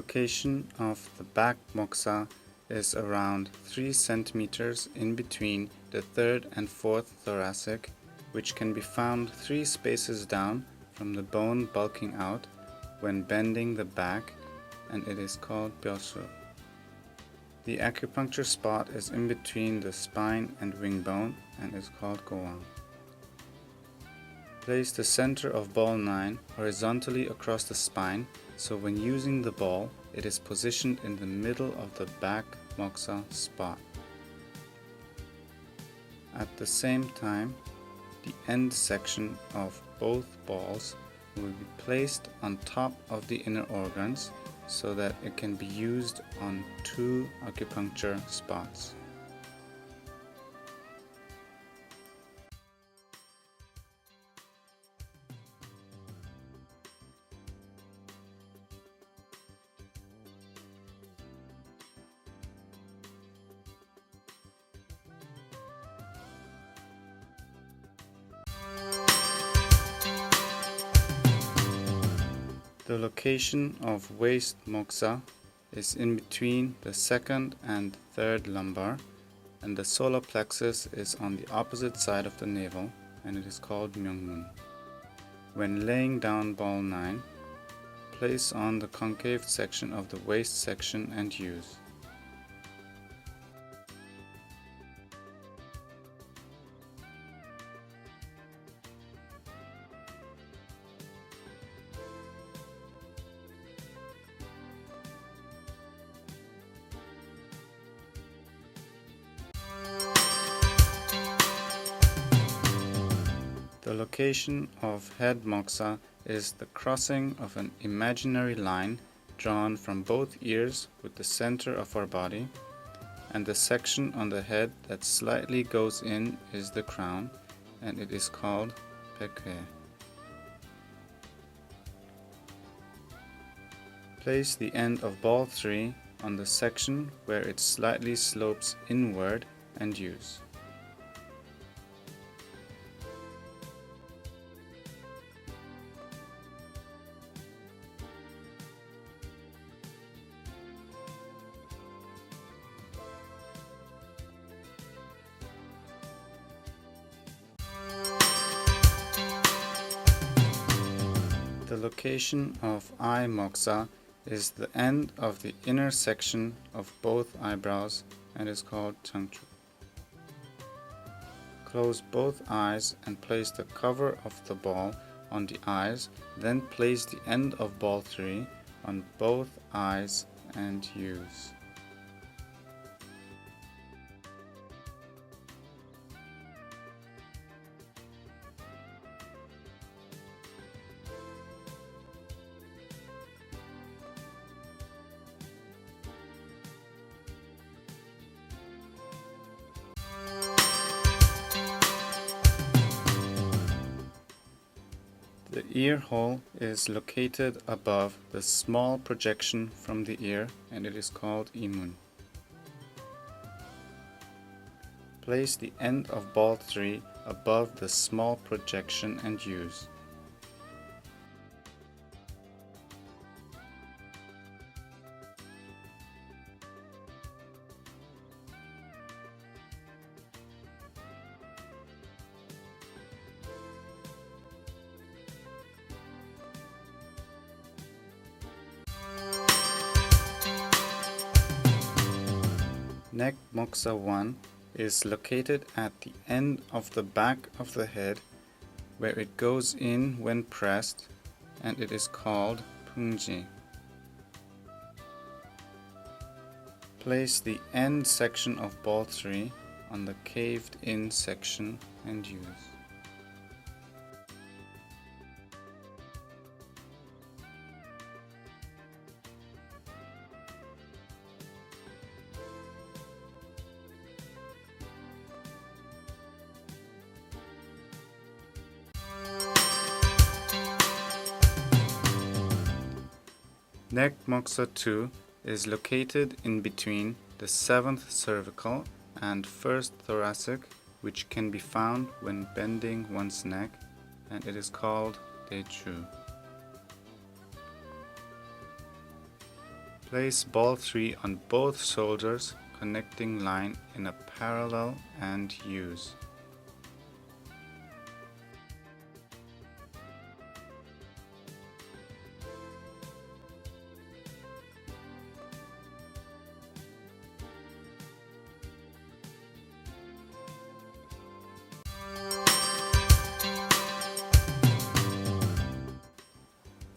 location of the back moxa is around 3 centimeters in between the third and fourth thoracic, which can be found 3 spaces down from the bone bulking out when bending the back, and it is called 뼈수. The acupuncture spot is in between the spine and wing bone and is called goang. Place the center of ball 9 horizontally across the spine, so when using the ball, it is positioned in the middle of the back moxa spot. At the same time, the end section of both balls will be placed on top of the inner organs so that it can be used on 2 acupuncture spots. The location of waist moxa is in between the second and third lumbar, and the solar plexus is on the opposite side of the navel, and it is called myeongmun. When laying down ball 9, place on the concave section of the waist section and use. The location of head moxa is the crossing of an imaginary line drawn from both ears with the center of our body, and the section on the head that slightly goes in is the crown, and it is called 백회. Place the end of ball 3 on the section where it slightly slopes inward and use. The location of eye moxa is the end of the inner section of both eyebrows and is called changchu. Close both eyes and place the cover of the ball on the eyes, then place the end of ball 3 on both eyes and use. The ear hole is located above the small projection from the ear, and it is called imun. Place the end of ball 3 above the small projection and use. Neck moxa 1 is located at the end of the back of the head where it goes in when pressed, and it is called pungji. Place the end section of ball 3 on the caved in section and use. Neck moxa 2 is located in between the 7th cervical and 1st thoracic, which can be found when bending one's neck, and it is called Deju. Place ball 3 on both shoulders, connecting line in a parallel and use.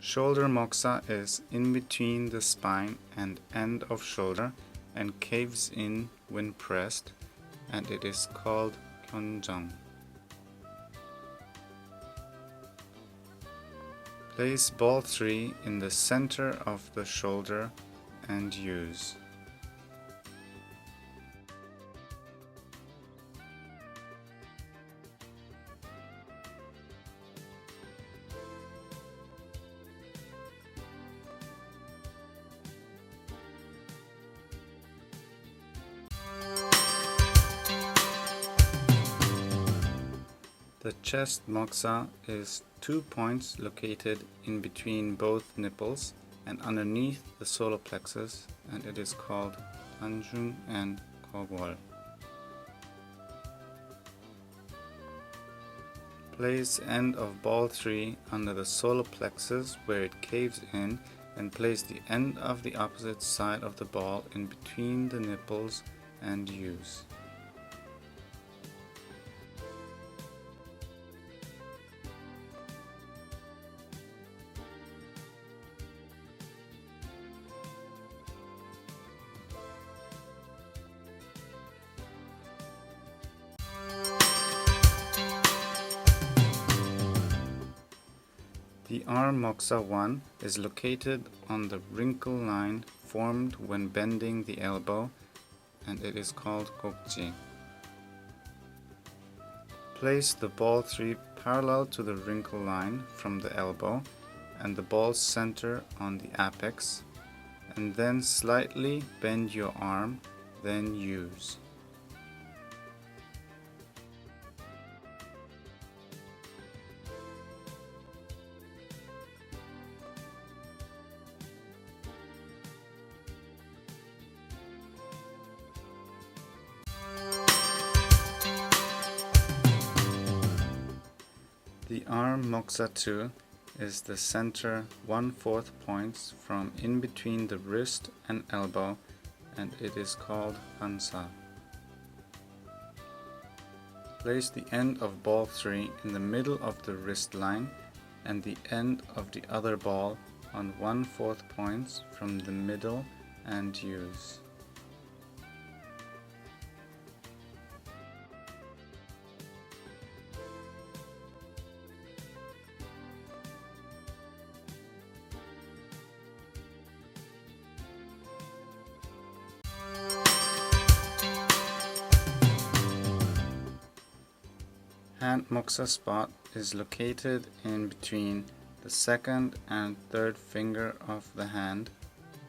Shoulder moxa is in between the spine and end of shoulder and caves in when pressed, and it is called kyonjang. Place ball 3 in the center of the shoulder and use. The chest moxa is 2 points located in between both nipples and underneath the solar plexus, and it is called Tanjung and Kogwol. Place end of ball 3 under the solar plexus where it caves in, and place the end of the opposite side of the ball in between the nipples and use. The arm moxa 1 is located on the wrinkle line formed when bending the elbow, and it is called gokji. Place the ball 3 parallel to the wrinkle line from the elbow and the ball's center on the apex, and then slightly bend your arm, then use. The arm moxa 2 is the center 1/4 points from in between the wrist and elbow, and it is called hansa. Place the end of ball 3 in the middle of the wrist line and the end of the other ball on 1/4 points from the middle and use. Hand moxa spot is located in between the second and third finger of the hand,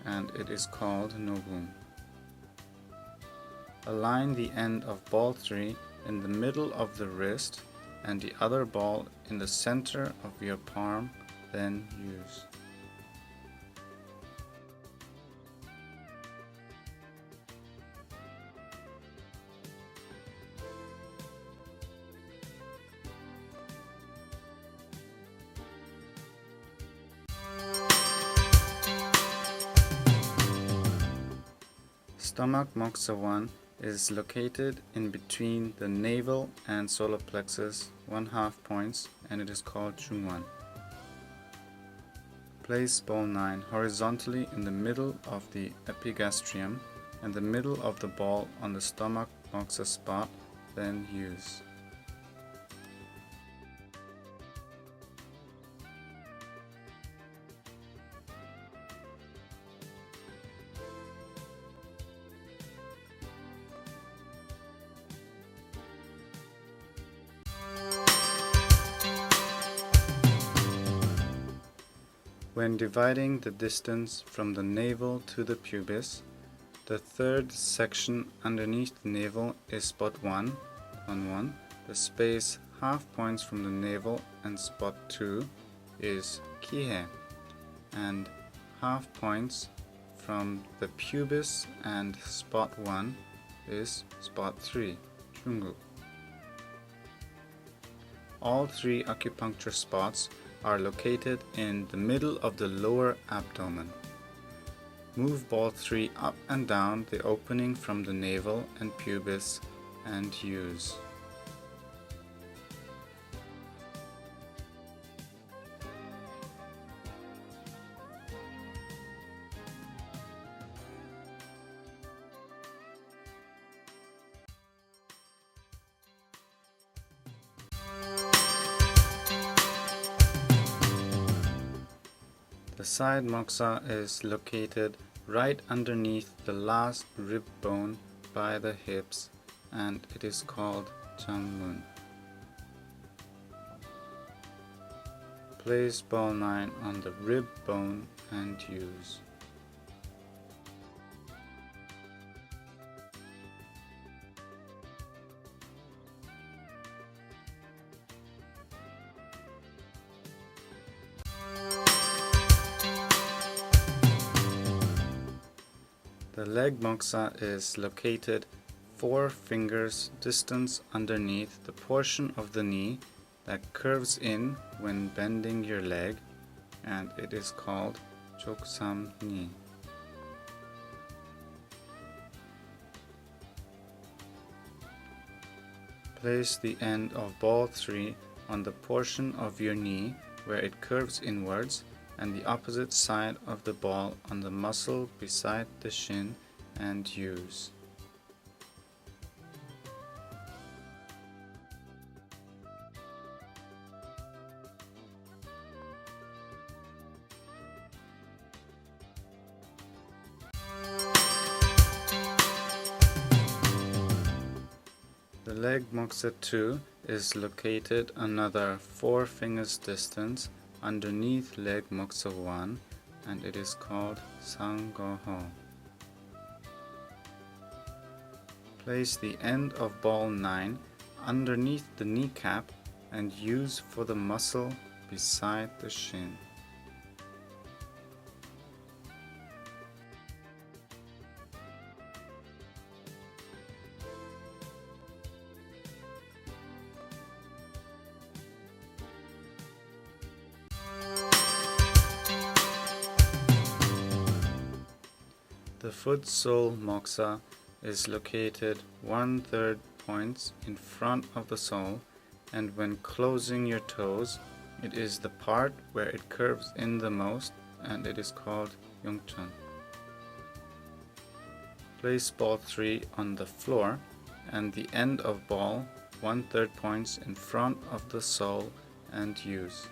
and it is called nobun. Align the end of ball 3 in the middle of the wrist and the other ball in the center of your palm, then use. Stomach moxa 1 is located in between the navel and solar plexus 1/2 points, and it is called jungwan. Place ball 9 horizontally in the middle of the epigastrium and the middle of the ball on the stomach moxa spot, then use. When dividing the distance from the navel to the pubis, the third section underneath the navel is spot 1 on 1. The space 1/2 points from the navel and spot 2 is kihe, and 1/2 points from the pubis and spot 1 is spot 3, 중국. All 3 acupuncture spots are located in the middle of the lower abdomen. Move ball 3 up and down the opening from the navel and pubis and use. The side moxa is located right underneath the last rib bone by the hips, and it is called Jammun. Place ball 9 on the rib bone and use. The leg moxa is located 4 fingers distance underneath the portion of the knee that curves in when bending your leg, and it is called choksam knee. Place the end of ball 3 on the portion of your knee where it curves inwards, and the opposite side of the ball on the muscle beside the shin, and use. The leg moxa 2 is located another 4 fingers distance underneath leg moxa 1, and it is called Sangoho. Place the end of ball 9 underneath the kneecap and use for the muscle beside the shin. The foot sole moxa is located 1/3 points in front of the sole, and when closing your toes, it is the part where it curves in the most, and it is called yongchon. Place ball 3 on the floor and the end of ball 1/3 points in front of the sole and use.